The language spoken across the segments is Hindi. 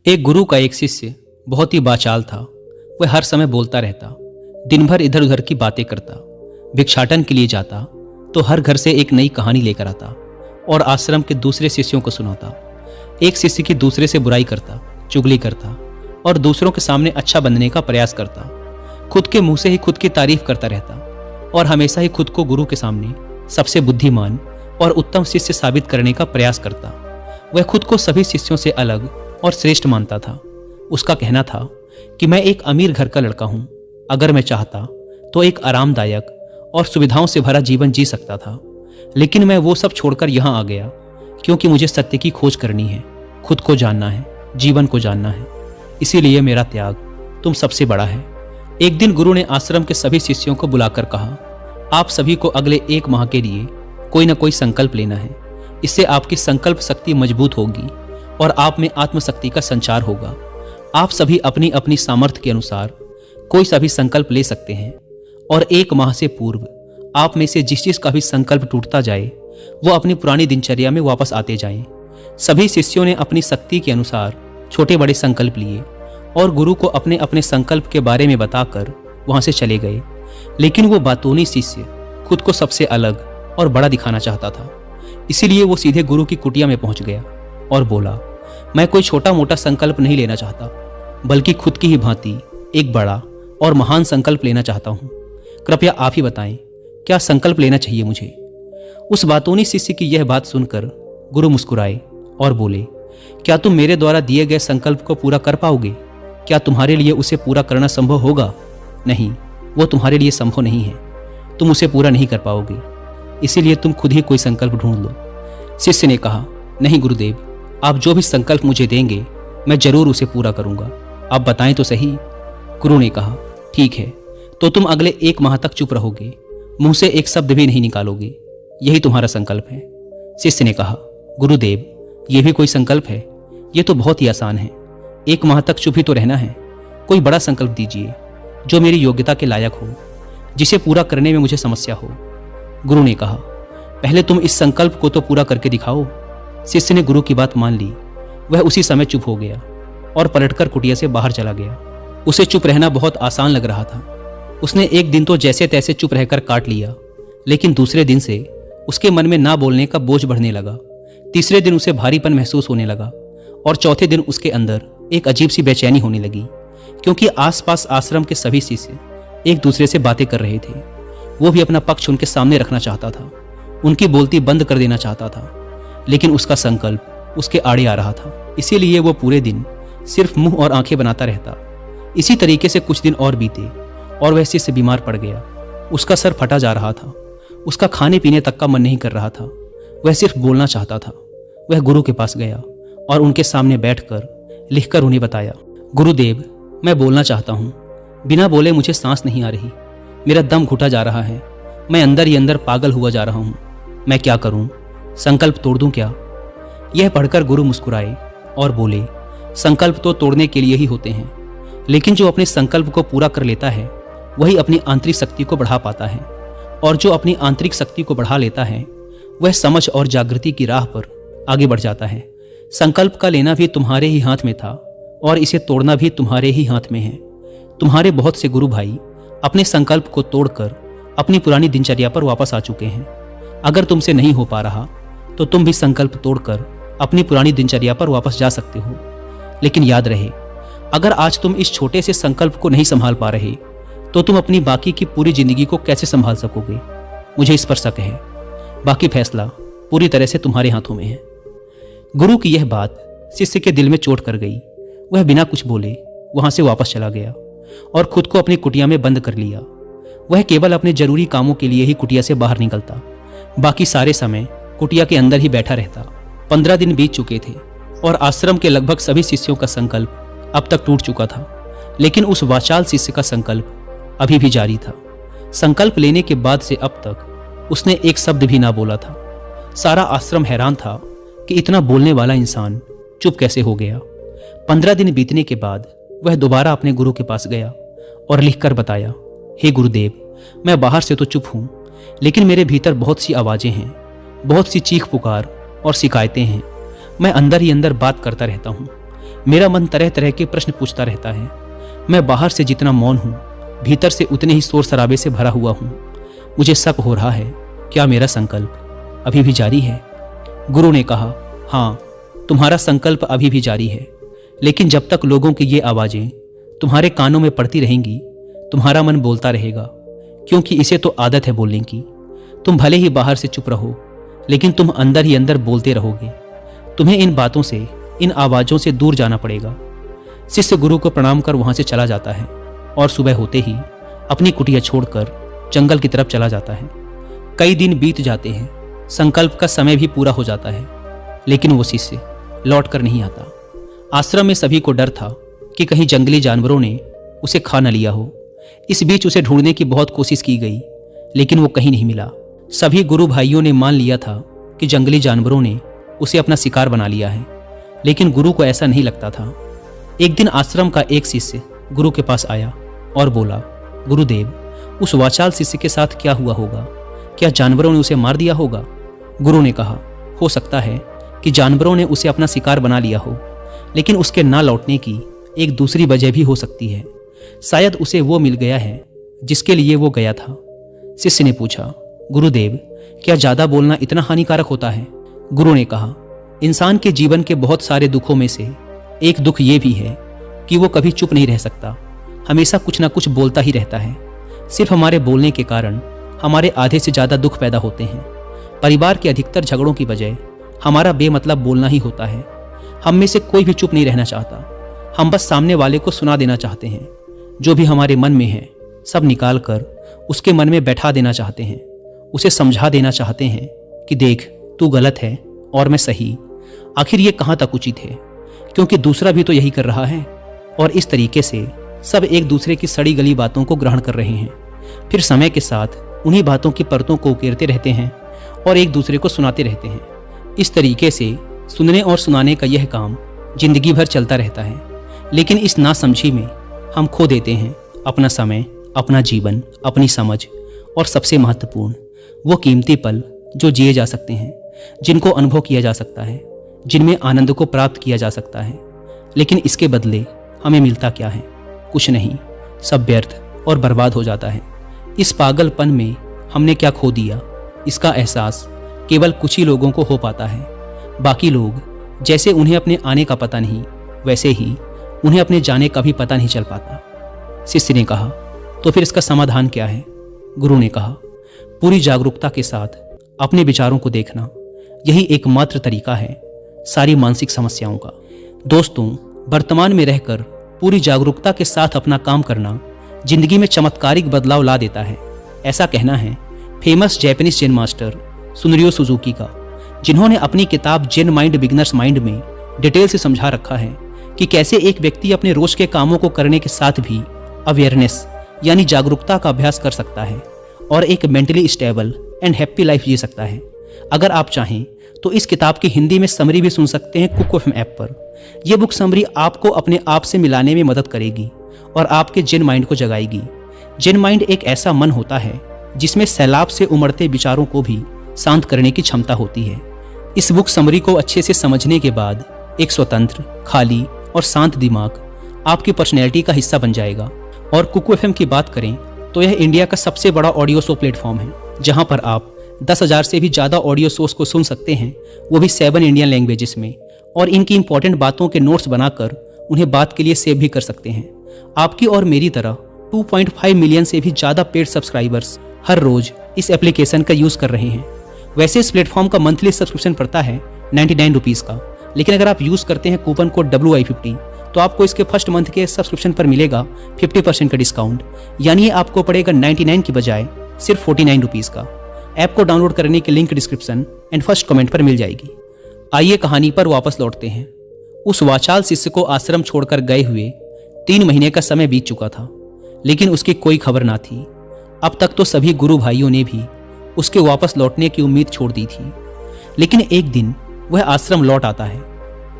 एक गुरु का एक शिष्य बहुत ही बाचाल था। वह हर समय बोलता रहता, दिन भर इधर उधर की बातें करता। भिक्षाटन के लिए जाता तो हर घर से एक नई कहानी लेकर आता और आश्रम के दूसरे शिष्यों को सुनाता। एक शिष्य की दूसरे से बुराई करता, चुगली करता और दूसरों के सामने अच्छा बनने का प्रयास करता। खुद के मुंह से ही खुद की तारीफ करता रहता और हमेशा ही खुद को गुरु के सामने सबसे बुद्धिमान और उत्तम शिष्य साबित करने का प्रयास करता। वह खुद को सभी शिष्यों से अलग और श्रेष्ठ मानता था। उसका कहना था कि मैं एक अमीर घर का लड़का हूं। अगर मैं चाहता तो एक आरामदायक और सुविधाओं से भरा जीवन जी सकता था, लेकिन मैं वो सब छोड़कर यहां आ गया क्योंकि मुझे सत्य की खोज करनी है, खुद को जानना है, जीवन को जानना है। इसीलिए मेरा त्याग तुम सबसे बड़ा है। एक दिन गुरु ने आश्रम के सभी शिष्यों को बुलाकर कहा, आप सभी को अगले 1 माह के लिए कोई ना कोई संकल्प लेना है। इससे आपकी संकल्प शक्ति मजबूत होगी और आप में आत्मशक्ति का संचार होगा। आप सभी अपनी अपनी सामर्थ्य के अनुसार कोई सा भी संकल्प ले सकते हैं और 1 माह से पूर्व आप में से जिस चीज का भी संकल्प टूटता जाए वो अपनी पुरानी दिनचर्या में वापस आते जाएं। सभी शिष्यों ने अपनी शक्ति के अनुसार छोटे बड़े संकल्प लिए और गुरु को अपने अपने संकल्प के बारे में बताकर वहां से चले गए। लेकिन वो बातूनी शिष्य खुद को सबसे अलग और बड़ा दिखाना चाहता था। इसीलिए वो सीधे गुरु की कुटिया में पहुंच गया और बोला, मैं कोई छोटा मोटा संकल्प नहीं लेना चाहता, बल्कि खुद की ही भांति एक बड़ा और महान संकल्प लेना चाहता हूं। कृपया आप ही बताएं, क्या संकल्प लेना चाहिए मुझे? उस बातूनी शिष्य की यह बात सुनकर गुरु मुस्कुराए और बोले, क्या तुम मेरे द्वारा दिए गए संकल्प को पूरा कर पाओगे? क्या तुम्हारे लिए उसे पूरा करना संभव होगा? नहीं, वो तुम्हारे लिए संभव नहीं है। तुम उसे पूरा नहीं कर पाओगे, इसीलिए तुम खुद ही कोई संकल्प ढूंढ लो। शिष्य ने कहा, नहीं गुरुदेव, आप जो भी संकल्प मुझे देंगे मैं जरूर उसे पूरा करूंगा। आप बताएं तो सही। गुरु ने कहा, ठीक है, तो तुम अगले 1 माह तक चुप रहोगे, मुंह से एक शब्द भी नहीं निकालोगे। यही तुम्हारा संकल्प है। शिष्य ने कहा, गुरुदेव, यह भी कोई संकल्प है? यह तो बहुत ही आसान है। 1 माह तक चुप ही तो रहना है। कोई बड़ा संकल्प दीजिए जो मेरी योग्यता के लायक हो, जिसे पूरा करने में मुझे समस्या हो। गुरु ने कहा, पहले तुम इस संकल्प को तो पूरा करके दिखाओ। शिष्य ने गुरु की बात मान ली। वह उसी समय चुप हो गया और पलटकर कुटिया से बाहर चला गया। उसे चुप रहना बहुत आसान लग रहा था। उसने एक दिन तो जैसे तैसे चुप रहकर काट लिया, लेकिन दूसरे दिन से उसके मन में ना बोलने का बोझ बढ़ने लगा। तीसरे दिन उसे भारीपन महसूस होने लगा और चौथे दिन उसके अंदर एक अजीब सी बेचैनी होने लगी, क्योंकि आसपास आश्रम के सभी शिष्य एक दूसरे से बातें कर रहे थे। वो भी अपना पक्ष उनके सामने रखना चाहता था, उनकी बोलती बंद कर देना चाहता था, लेकिन उसका संकल्प उसके आड़े आ रहा था। इसीलिए वो पूरे दिन सिर्फ मुंह और आंखें बनाता रहता। इसी तरीके से कुछ दिन और बीते और वह शिष्य बीमार पड़ गया। उसका सर फटा जा रहा था। उसका खाने पीने तक का मन नहीं कर रहा था। वह सिर्फ बोलना चाहता था। वह गुरु के पास गया और उनके सामने बैठकर लिखकर उन्हें बताया, गुरुदेव, मैं बोलना चाहता हूँ। बिना बोले मुझे सांस नहीं आ रही। मेरा दम घुटा जा रहा है। मैं अंदर ही अंदर पागल हुआ जा रहा हूँ। मैं क्या करूँ? संकल्प तोड़ दूं क्या? यह पढ़कर गुरु मुस्कुराए और बोले, संकल्प तो तोड़ने के लिए ही होते हैं, लेकिन जो अपने संकल्प को पूरा कर लेता है वही अपनी आंतरिक शक्ति को बढ़ा पाता है। और जो अपनी आंतरिक शक्ति को बढ़ा लेता है वह समझ और जागृति की राह पर आगे बढ़ जाता है। संकल्प का लेना भी तुम्हारे ही हाथ में था और इसे तोड़ना भी तुम्हारे ही हाथ में है। तुम्हारे बहुत से गुरु भाई अपने संकल्प को तोड़कर अपनी पुरानी दिनचर्या पर वापस आ चुके हैं। अगर तुमसे नहीं हो पा रहा तो तुम भी संकल्प तोड़कर अपनी पुरानी दिनचर्या पर वापस जा सकते हो। लेकिन याद रहे, अगर आज तुम इस छोटे से संकल्प को नहीं संभाल पा रहे तो तुम अपनी बाकी की पूरी जिंदगी को कैसे संभाल सकोगे? मुझे इस पर शक है। बाकी फैसला पूरी तरह से तुम्हारे हाथों में है। गुरु की यह बात शिष्य के दिल में चोट कर गई। वह बिना कुछ बोले वहां से वापस चला गया और खुद को अपनी कुटिया में बंद कर लिया। वह केवल अपने जरूरी कामों के लिए ही कुटिया से बाहर निकलता, बाकी सारे समय कुटिया के अंदर ही बैठा रहता। 15 दिन बीत चुके थे और आश्रम के लगभग सभी शिष्यों का संकल्प अब तक टूट चुका था, लेकिन उस वाचाल शिष्य का संकल्प अभी भी जारी था। संकल्प लेने के बाद से अब तक उसने एक शब्द भी ना बोला था। सारा आश्रम हैरान था कि इतना बोलने वाला इंसान चुप कैसे हो गया। 15 दिन बीतने के बाद वह दोबारा अपने गुरु के पास गया और लिखकर बताया, हे गुरुदेव, मैं बाहर से तो चुप हूं, लेकिन मेरे भीतर बहुत सी आवाजें हैं, बहुत सी चीख पुकार और शिकायतें हैं। मैं अंदर ही अंदर बात करता रहता हूँ। मेरा मन तरह तरह के प्रश्न पूछता रहता है। मैं बाहर से जितना मौन हूँ, भीतर से उतने ही शोर शराबे से भरा हुआ हूँ। मुझे शक हो रहा है, क्या मेरा संकल्प अभी भी जारी है? गुरु ने कहा, हाँ, तुम्हारा संकल्प अभी भी जारी है, लेकिन जब तक लोगों की ये आवाज़ें तुम्हारे कानों में पड़ती रहेंगी, तुम्हारा मन बोलता रहेगा, क्योंकि इसे तो आदत है बोलने की। तुम भले ही बाहर से चुप रहो, लेकिन तुम अंदर ही अंदर बोलते रहोगे। तुम्हें इन बातों से, इन आवाज़ों से दूर जाना पड़ेगा। शिष्य गुरु को प्रणाम कर वहां से चला जाता है और सुबह होते ही अपनी कुटिया छोड़कर जंगल की तरफ चला जाता है। कई दिन बीत जाते हैं, संकल्प का समय भी पूरा हो जाता है, लेकिन वो शिष्य लौट कर नहीं आता। आश्रम में सभी को डर था कि कहीं जंगली जानवरों ने उसे खा न लिया हो। इस बीच उसे ढूंढने की बहुत कोशिश की गई, लेकिन वो कहीं नहीं मिला। सभी गुरु भाइयों ने मान लिया था कि जंगली जानवरों ने उसे अपना शिकार बना लिया है, लेकिन गुरु को ऐसा नहीं लगता था। एक दिन आश्रम का एक शिष्य गुरु के पास आया और बोला, गुरुदेव, उस वाचाल शिष्य के साथ क्या हुआ होगा? क्या जानवरों ने उसे मार दिया होगा? गुरु ने कहा, हो सकता है कि जानवरों ने उसे अपना शिकार बना लिया हो, लेकिन उसके ना लौटने की एक दूसरी वजह भी हो सकती है। शायद उसे वो मिल गया है जिसके लिए वो गया था। शिष्य ने पूछा, गुरुदेव, क्या ज्यादा बोलना इतना हानिकारक होता है? गुरु ने कहा, इंसान के जीवन के बहुत सारे दुखों में से एक दुख ये भी है कि वो कभी चुप नहीं रह सकता, हमेशा कुछ ना कुछ बोलता ही रहता है। सिर्फ हमारे बोलने के कारण हमारे आधे से ज्यादा दुख पैदा होते हैं। परिवार के अधिकतर झगड़ों की वजह हमारा बेमतलब बोलना ही होता है। हम में से कोई भी चुप नहीं रहना चाहता, हम बस सामने वाले को सुना देना चाहते हैं। जो भी हमारे मन में है सब निकाल कर उसके मन में बैठा देना चाहते हैं, उसे समझा देना चाहते हैं कि देख, तू गलत है और मैं सही। आखिर ये कहाँ तक उचित है, क्योंकि दूसरा भी तो यही कर रहा है। और इस तरीके से सब एक दूसरे की सड़ी गली बातों को ग्रहण कर रहे हैं। फिर समय के साथ उन्हीं बातों की परतों को उकेरते रहते हैं और एक दूसरे को सुनाते रहते हैं। इस तरीके से सुनने और सुनाने का यह काम जिंदगी भर चलता रहता है, लेकिन इस नासमझी में हम खो देते हैं अपना समय, अपना जीवन, अपनी समझ और सबसे महत्वपूर्ण वो कीमती पल जो जिए जा सकते हैं, जिनको अनुभव किया जा सकता है, जिनमें आनंद को प्राप्त किया जा सकता है। लेकिन इसके बदले हमें मिलता क्या है? कुछ नहीं, सब व्यर्थ और बर्बाद हो जाता है। इस पागलपन में हमने क्या खो दिया, इसका एहसास केवल कुछ ही लोगों को हो पाता है। बाकी लोग जैसे उन्हें अपने आने का पता नहीं, वैसे ही उन्हें अपने जाने का भी पता नहीं चल पाता। शिष्य ने कहा, तो फिर इसका समाधान क्या है? गुरु ने कहा, पूरी जागरूकता के साथ अपने विचारों को देखना, यही एकमात्र तरीका है सारी मानसिक समस्याओं का। दोस्तों, वर्तमान में रहकर पूरी जागरूकता के साथ अपना काम करना जिंदगी में चमत्कारिक बदलाव ला देता है। ऐसा कहना है फेमस जैपनीज जेन मास्टर सुनरियो सुजुकी का, जिन्होंने अपनी किताब जेन माइंड बिगिनर्स माइंड में डिटेल से समझा रखा है कि कैसे एक व्यक्ति अपने रोज के कामों को करने के साथ भी अवेयरनेस यानी जागरूकता का अभ्यास कर सकता है और एक mentally stable and happy life जी सकता है। अगर आप चाहें तो इस किताब की हिंदी में समरी भी सुन सकते हैं कुक एफएम ऐप पर। यह बुक समरी आपको अपने आप से मिलाने में मदद करेगी और आपके जेन माइंड को जगाएगी। जेन माइंड एक ऐसा मन होता है जिसमें सैलाब से उमड़ते विचारों को भी शांत करने की क्षमता होती है। इस बुक समरी को अच्छे से समझने के बाद एक स्वतंत्र, खाली और शांत दिमाग आपकी पर्सनैलिटी का हिस्सा बन जाएगा। और कुकू एफएम की बात करें तो यह इंडिया का सबसे बड़ा ऑडियो शो प्लेटफॉर्म है, जहां पर आप 10,000 से भी ज़्यादा ऑडियो शोज को सुन सकते हैं, वो भी 7 इंडियन लैंग्वेजेस में, और इनकी इंपॉर्टेंट बातों के नोट्स बनाकर उन्हें बात के लिए सेव भी कर सकते हैं। आपकी और मेरी तरह 2.5 मिलियन से भी ज़्यादा पेड सब्सक्राइबर्स हर रोज इस एप्लीकेशन का यूज़ कर रहे हैं। वैसे इस प्लेटफॉर्म का मंथली सब्सक्रिप्शन पड़ता है 99 रुपीज़ का, लेकिन अगर आप यूज़ करते हैं कूपन कोड WI50 तो आपको इसके फर्स्ट मंथ के सब्सक्रिप्शन पर मिलेगा 50% का डिस्काउंट, यानी ये आपको पड़ेगा 99 की बजाय सिर्फ 49 रुपीज़ का। ऐप को डाउनलोड करने की link description and first comment पर मिल जाएगी। आइए कहानी पर वापस लौटते हैं। उस वाचाल शिष्य को आश्रम छोड़कर गए हुए 3 महीने का समय बीत चुका था, लेकिन उसकी कोई खबर ना थी। अब तक तो सभी गुरु भाइयों ने भी उसके वापस लौटने की उम्मीद छोड़ दी थी, लेकिन एक दिन वह आश्रम लौट आता है।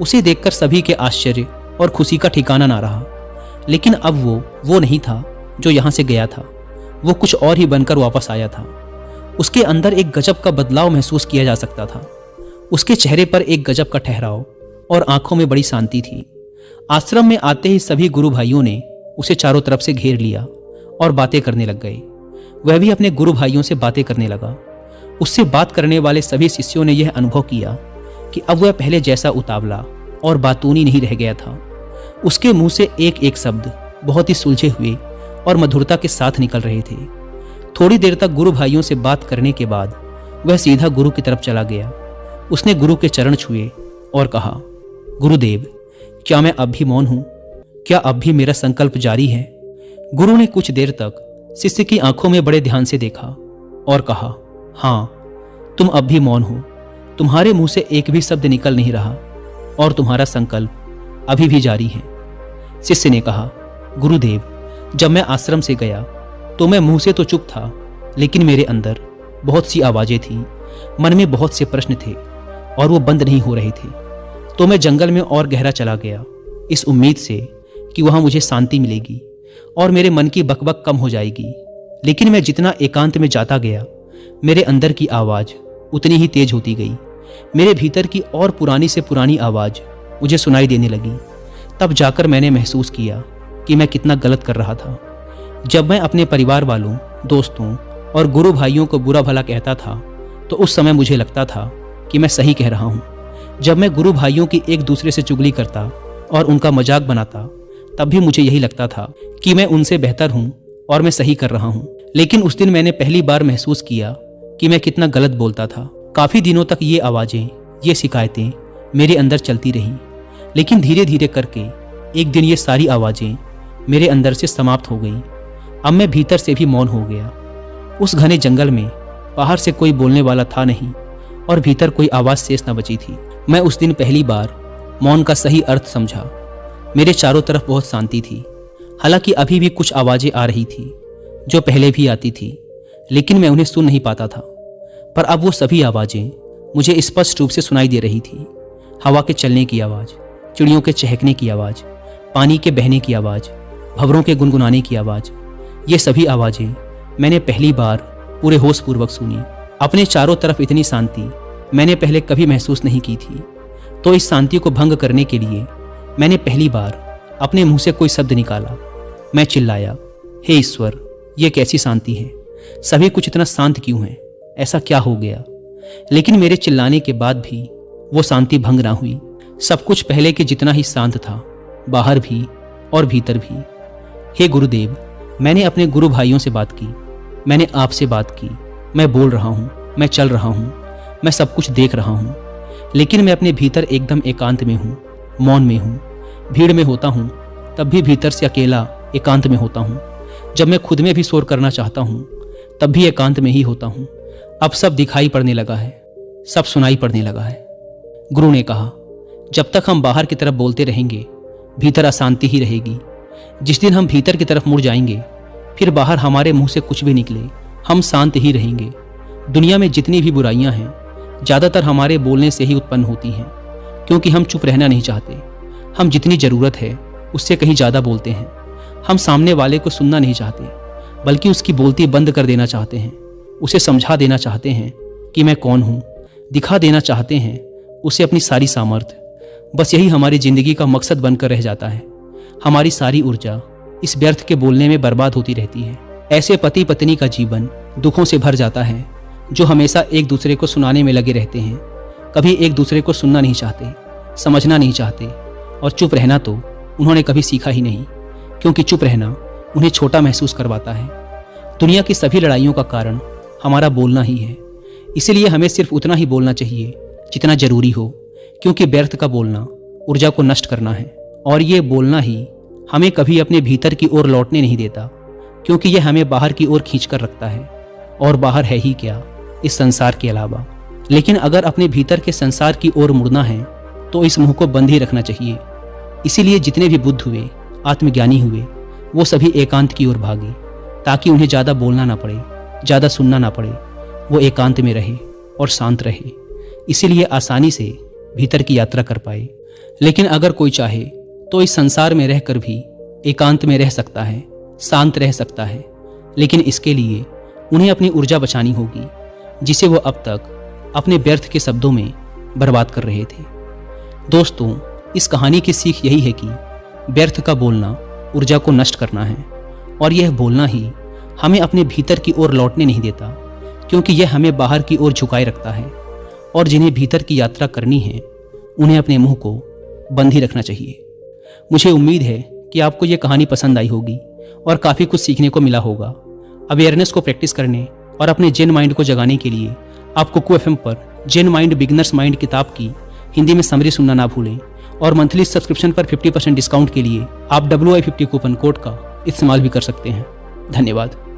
उसे देखकर सभी के आश्चर्य और खुशी का ठिकाना ना रहा। लेकिन अब वो नहीं था जो यहाँ से गया था, वो कुछ और ही बनकर वापस आया था। उसके अंदर एक गजब का बदलाव महसूस किया जा सकता था। उसके चेहरे पर एक गजब का ठहराव और आंखों में बड़ी शांति थी। आश्रम में आते ही सभी गुरु भाइयों ने उसे चारों तरफ से घेर लिया और बातें करने लग गए। वह भी अपने गुरु भाइयों से बातें करने लगा। उससे बात करने वाले सभी शिष्यों ने यह अनुभव किया कि अब वह पहले जैसा उतावला और बातूनी नहीं रह गया था। उसके मुंह से एक एक शब्द बहुत ही सुलझे हुए और मधुरता के साथ निकल रहे थे। थोड़ी देर तक गुरु भाइयों से बात करने के बाद वह सीधा गुरु की तरफ चला गया। उसने गुरु के चरण छुए और कहा, गुरुदेव, क्या मैं अब भी मौन हूं? क्या अब भी मेरा संकल्प जारी है? गुरु ने कुछ देर तक शिष्य की आंखों में बड़े ध्यान से देखा और कहा, हाँ, तुम अब भी मौन हो। तुम्हारे मुंह से एक भी शब्द निकल नहीं रहा और तुम्हारा संकल्प अभी भी जारी है। शिष्य ने कहा, गुरुदेव, जब मैं आश्रम से गया तो मैं मुंह से तो चुप था, लेकिन मेरे अंदर बहुत सी आवाजें थीं, मन में बहुत से प्रश्न थे और वो बंद नहीं हो रहे थे। तो मैं जंगल में और गहरा चला गया, इस उम्मीद से कि वहां मुझे शांति मिलेगी और मेरे मन की बकबक कम हो जाएगी। लेकिन मैं जितना एकांत में जाता गया, मेरे अंदर की आवाज उतनी ही तेज होती गई। मेरे भीतर की और पुरानी से पुरानी आवाज मुझे सुनाई देने लगी। तब जाकर मैंने महसूस किया कि मैं कितना गलत कर रहा था। जब मैं अपने परिवार वालों, दोस्तों और गुरु भाइयों को बुरा भला कहता था तो उस समय मुझे लगता था कि मैं सही कह रहा हूँ। जब मैं गुरु भाइयों की एक दूसरे से चुगली करता और उनका मजाक बनाता, तब भी मुझे यही लगता था कि मैं उनसे बेहतर हूँ और मैं सही कर रहा हूँ। लेकिन उस दिन मैंने पहली बार महसूस किया कि मैं कितना गलत बोलता था। काफी दिनों तक ये आवाजें, ये शिकायतें मेरे अंदर चलती रहीं, लेकिन धीरे धीरे करके एक दिन ये सारी आवाजें मेरे अंदर से समाप्त हो गईं। अब मैं भीतर से भी मौन हो गया। उस घने जंगल में बाहर से कोई बोलने वाला था नहीं और भीतर कोई आवाज शेष न बची थी। मैं उस दिन पहली बार मौन का सही अर्थ समझा। मेरे चारों तरफ बहुत शांति थी। हालांकि अभी भी कुछ आवाजें आ रही थी जो पहले भी आती थी, लेकिन मैं उन्हें सुन नहीं पाता था। पर अब वो सभी आवाजें मुझे स्पष्ट रूप से सुनाई दे रही थी। हवा के चलने की आवाज, चिड़ियों के चहकने की आवाज, पानी के बहने की आवाज, भंवरों के गुनगुनाने की आवाज, ये सभी आवाजें मैंने पहली बार पूरे होश पूर्वक सुनी। अपने चारों तरफ इतनी शांति मैंने पहले कभी महसूस नहीं की थी। तो इस शांति को भंग करने के लिए मैंने पहली बार अपने मुंह से कोई शब्द निकाला। मैं चिल्लाया, हे ईश्वर, ये कैसी शांति है? सभी कुछ इतना शांत क्यों है? ऐसा क्या हो गया? लेकिन मेरे चिल्लाने के बाद भी वो शांति भंग ना हुई। सब कुछ पहले के जितना ही शांत था, बाहर भी और भीतर भी। हे गुरुदेव, मैंने अपने गुरु भाइयों से बात की, मैंने आपसे बात की। मैं बोल रहा हूँ, मैं चल रहा हूँ, मैं सब कुछ देख रहा हूँ, लेकिन मैं अपने भीतर एकदम एकांत में हूँ, मौन में हूँ। भीड़ में होता हूँ तब भी भीतर से अकेला एकांत में होता हूँ। जब मैं खुद में भी शोर करना चाहता हूँ तब भी एकांत में ही होता हूँ। अब सब दिखाई पड़ने लगा है, सब सुनाई पड़ने लगा है। गुरु ने कहा, जब तक हम बाहर की तरफ बोलते रहेंगे, भीतर अशांति ही रहेगी। जिस दिन हम भीतर की तरफ मुड़ जाएंगे, फिर बाहर हमारे मुंह से कुछ भी निकले, हम शांत ही रहेंगे। दुनिया में जितनी भी बुराइयां हैं, ज़्यादातर हमारे बोलने से ही उत्पन्न होती हैं, क्योंकि हम चुप रहना नहीं चाहते। हम जितनी ज़रूरत है उससे कहीं ज़्यादा बोलते हैं। हम सामने वाले को सुनना नहीं चाहते, बल्कि उसकी बोलती बंद कर देना चाहते हैं। उसे समझा देना चाहते हैं कि मैं कौन हूँ, दिखा देना चाहते हैं उसे अपनी सारी सामर्थ्य। बस यही हमारी ज़िंदगी का मकसद बनकर रह जाता है। हमारी सारी ऊर्जा इस व्यर्थ के बोलने में बर्बाद होती रहती है। ऐसे पति पत्नी का जीवन दुखों से भर जाता है, जो हमेशा एक दूसरे को सुनाने में लगे रहते हैं। कभी एक दूसरे को सुनना नहीं चाहते, समझना नहीं चाहते, और चुप रहना तो उन्होंने कभी सीखा ही नहीं, क्योंकि चुप रहना उन्हें छोटा महसूस करवाता है। दुनिया की सभी लड़ाइयों का कारण हमारा बोलना ही है। इसीलिए हमें सिर्फ उतना ही बोलना चाहिए जितना जरूरी हो, क्योंकि व्यर्थ का बोलना ऊर्जा को नष्ट करना है, और ये बोलना ही हमें कभी अपने भीतर की ओर लौटने नहीं देता, क्योंकि ये हमें बाहर की ओर खींचकर रखता है। और बाहर है ही क्या इस संसार के अलावा। लेकिन अगर अपने भीतर के संसार की ओर मुड़ना है तो इस मुंह को बंद ही रखना चाहिए। इसीलिए जितने भी बुद्ध हुए, आत्मज्ञानी हुए, वो सभी एकांत की ओर भागे, ताकि उन्हें ज़्यादा बोलना ना पड़े, ज़्यादा सुनना ना पड़े। वो एकांत में रहे और शांत रहे, इसीलिए आसानी से भीतर की यात्रा कर पाए। लेकिन अगर कोई चाहे तो इस संसार में रहकर भी एकांत में रह सकता है, शांत रह सकता है, लेकिन इसके लिए उन्हें अपनी ऊर्जा बचानी होगी, जिसे वो अब तक अपने व्यर्थ के शब्दों में बर्बाद कर रहे थे। दोस्तों, इस कहानी की सीख यही है कि व्यर्थ का बोलना ऊर्जा को नष्ट करना है, और यह बोलना ही हमें अपने भीतर की ओर लौटने नहीं देता, क्योंकि यह हमें बाहर की ओर झुकाए रखता है। और जिन्हें भीतर की यात्रा करनी है उन्हें अपने मुंह को बंद ही रखना चाहिए। मुझे उम्मीद है कि आपको यह कहानी पसंद आई होगी और काफ़ी कुछ सीखने को मिला होगा। अवेयरनेस को प्रैक्टिस करने और अपने जेन माइंड को जगाने के लिए आप कुकू FM पर जेन माइंड बिगनर्स माइंड किताब की हिंदी में समरी सुनना ना भूलें। और मंथली सब्सक्रिप्शन पर 50% डिस्काउंट के लिए आप WI50 कूपन कोड का इस्तेमाल भी कर सकते हैं। धन्यवाद।